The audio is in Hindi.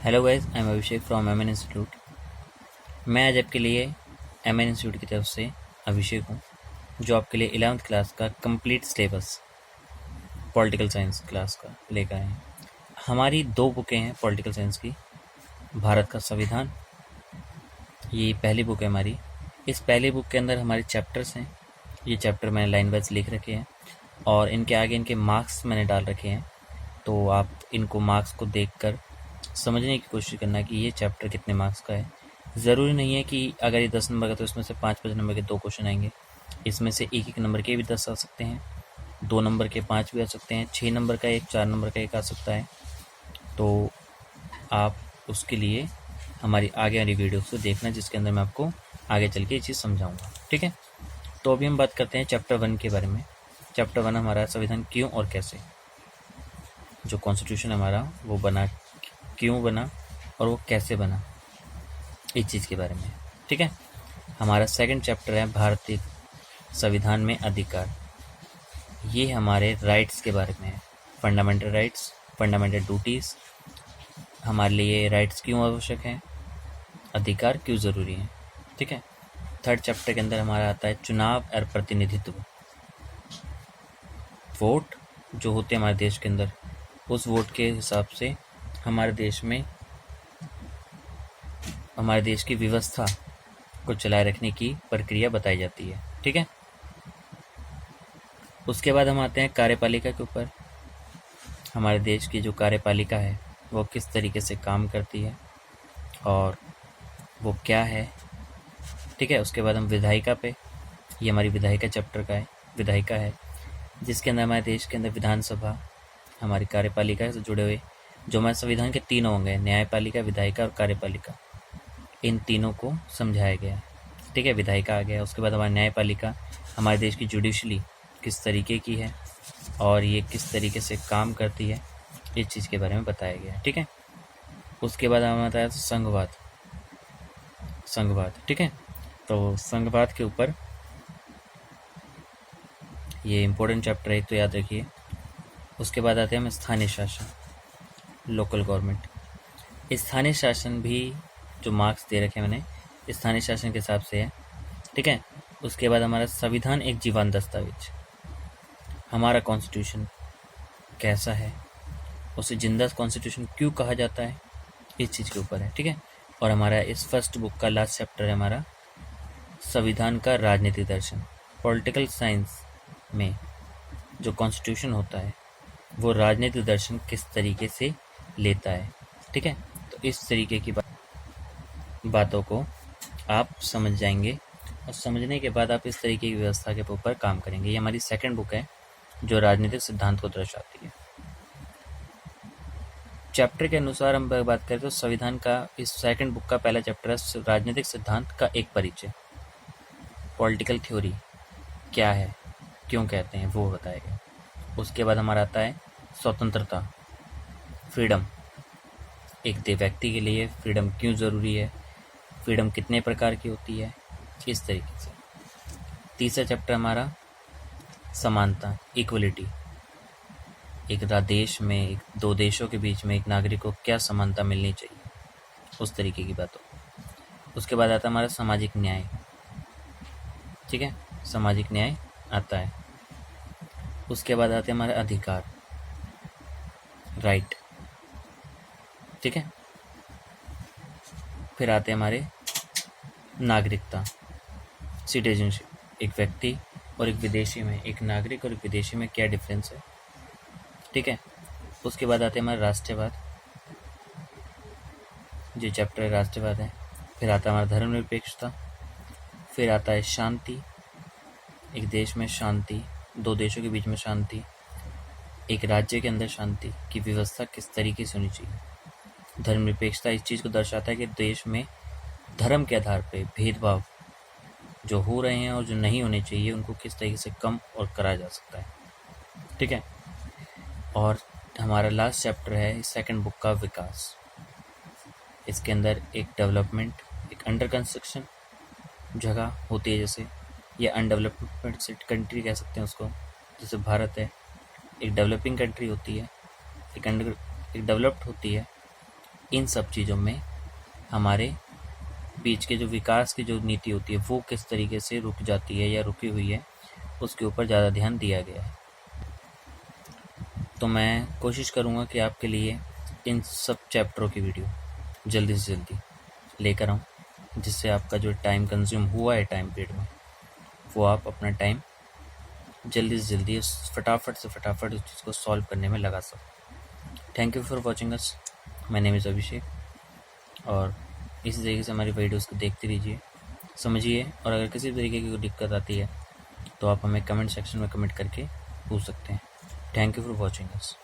Hello guys, I am Abhishek from MN institute. मैं आज आपके लिए एमएन इंस्टीट्यूट की तरफ से अभिषेक हूँ, जो आपके लिए 11th क्लास का complete syllabus political science class का लेकर आए हैं। हमारी 2 बुकें हैं पॉलिटिकल साइंस की। भारत का संविधान, ये पहली बुक है हमारी। इस पहली बुक के अंदर हमारे चैप्टर्स हैं। ये चैप्टर मैंने लाइन वाइज लिख रखे हैं और इनके आगे इनके मार्क्स मैंने डाल रखे हैं, तो आप इनको मार्क्स को देखकर समझने की कोशिश करना कि ये चैप्टर कितने मार्क्स का है। ज़रूरी नहीं है कि अगर ये 10 नंबर का तो इसमें से 5-5 नंबर के 2 क्वेश्चन आएंगे। इसमें से 1-1 नंबर के भी 10 आ सकते हैं, 2 नंबर के 5 भी आ सकते हैं, 6 नंबर का 1, 4 नंबर का 1 आ सकता है। तो आप उसके लिए हमारी आगे वाली वीडियो को देखना, जिसके अंदर मैं आपको आगे चल के ये चीज़ समझाऊँगा। ठीक है, तो अभी हम बात करते हैं चैप्टर 1 के बारे में। चैप्टर 1 हमारा संविधान क्यों और कैसे, जो कॉन्स्टिट्यूशन हमारा वो बना, क्यों बना और वो कैसे बना, इस चीज़ के बारे में। ठीक है, हमारा सेकंड चैप्टर है भारतीय संविधान में अधिकार। ये हमारे राइट्स के बारे में है, फंडामेंटल राइट्स, फंडामेंटल ड्यूटीज़। हमारे लिए राइट्स क्यों आवश्यक हैं, अधिकार क्यों ज़रूरी है। ठीक है, थर्ड चैप्टर के अंदर हमारा आता है चुनाव और प्रतिनिधित्व। वोट जो होते हैं हमारे देश के अंदर, उस वोट के हिसाब से हमारे देश की व्यवस्था को चलाए रखने की प्रक्रिया बताई जाती है। ठीक है, उसके बाद हम आते हैं कार्यपालिका के ऊपर। हमारे देश की जो कार्यपालिका है वो किस तरीके से काम करती है और वो क्या है। ठीक है, उसके बाद हम विधायिका पे, ये हमारी विधायिका चैप्टर का है, विधायिका है, जिसके अंदर हमारे देश के अंदर विधानसभा हमारी कार्यपालिका से जुड़े हुए जो हमारे संविधान के 3 अंग हैं, न्यायपालिका, विधायिका और कार्यपालिका, इन तीनों को समझाया गया है। ठीक है, विधायिका आ गया। उसके बाद हमारी न्यायपालिका, हमारे देश की जुडिशली किस तरीके की है और ये किस तरीके से काम करती है, इस चीज़ के बारे में बताया गया है। ठीक है, उसके बाद हमें आता है संघवाद। ठीक है, तो संघवाद के ऊपर ये इम्पोर्टेंट चैप्टर है, तो याद रखिए। उसके बाद आते हैं हम स्थानीय शासन, लोकल गवर्नमेंट। स्थानीय शासन भी जो मार्क्स दे रखे हैं मैंने, स्थानीय शासन के हिसाब से है। ठीक है, उसके बाद हमारा संविधान एक जीवंत दस्तावेज, हमारा कॉन्स्टिट्यूशन कैसा है, उसे जिंदा कॉन्स्टिट्यूशन क्यों कहा जाता है, इस चीज़ के ऊपर है। ठीक है, और हमारा इस फर्स्ट बुक का लास्ट चैप्टर है हमारा संविधान का राजनीतिक दर्शन। पॉलिटिकल साइंस में जो कॉन्स्टिट्यूशन होता है वो राजनीतिक दर्शन किस तरीके से लेता है। ठीक है, तो इस तरीके की बातों को आप समझ जाएंगे और समझने के बाद आप इस तरीके की व्यवस्था के ऊपर काम करेंगे। ये हमारी सेकंड बुक है जो राजनीतिक सिद्धांत को दर्शाती है। चैप्टर के अनुसार हम बात करें तो संविधान का इस सेकंड बुक का पहला चैप्टर है राजनीतिक सिद्धांत का एक परिचय। पॉलिटिकल थ्योरी क्या है, क्यों कहते हैं, वो बताया गया। उसके बाद हमारा आता है स्वतंत्रता, फ्रीडम। एक व्यक्ति के लिए फ्रीडम क्यों ज़रूरी है, फ्रीडम कितने प्रकार की होती है, इस तरीके से। तीसरा चैप्टर हमारा समानता, इक्वलिटी। एक देश में, एक 2 देशों के बीच में एक नागरिक को क्या समानता मिलनी चाहिए, उस तरीके की बातों। उसके बाद आता है हमारा सामाजिक न्याय। ठीक है, सामाजिक न्याय आता है। उसके बाद आते हैं हमारे अधिकार, राइट। ठीक है, फिर आते हैं हमारे नागरिकता, सिटीजनशिप। एक व्यक्ति और एक विदेशी में, एक नागरिक और एक विदेशी में क्या डिफरेंस है। ठीक है, उसके बाद आते हैं हमारे राष्ट्रवाद, जो चैप्टर है राष्ट्रवाद है। फिर आता है हमारा धर्मनिरपेक्षता। फिर आता है शांति, एक देश में शांति, 2 देशों के बीच में शांति, एक राज्य के अंदर शांति की व्यवस्था किस तरीके से होनी चाहिए। धर्मनिरपेक्षता इस चीज़ को दर्शाता है कि देश में धर्म के आधार पर भेदभाव जो हो रहे हैं और जो नहीं होने चाहिए उनको किस तरीके से कम और करा जा सकता है। ठीक है, और हमारा लास्ट चैप्टर है सेकंड बुक का विकास। इसके अंदर एक डेवलपमेंट, एक अंडर कंस्ट्रक्शन जगह होती है, जैसे ये अनडेवलपमेंट कंट्री कह सकते हैं उसको, जैसे भारत है, एक डेवलपिंग कंट्री होती है, एक डेवलप्ड होती है, इन सब चीज़ों में हमारे बीच के जो विकास की जो नीति होती है वो किस तरीके से रुक जाती है या रुकी हुई है, उसके ऊपर ज़्यादा ध्यान दिया गया है। तो मैं कोशिश करूँगा कि आपके लिए इन सब चैप्टरों की वीडियो जल्दी से जल्दी लेकर आऊँ, जिससे आपका जो टाइम कंज्यूम हुआ है टाइम पीरियड में, वो आप अपना टाइम जल्दी से जल्दी फटाफट से फटाफट उस चीज़ को सॉल्व करने में लगा सको। Thank you for watching us. My name is Abhishek, और इसी तरीके से हमारी वीडियोज़ को देखते रहिए, समझिए, और अगर किसी तरीके की कोई दिक्कत आती है तो आप हमें कमेंट सेक्शन में कमेंट करके पूछ सकते हैं। Thank you for watching us.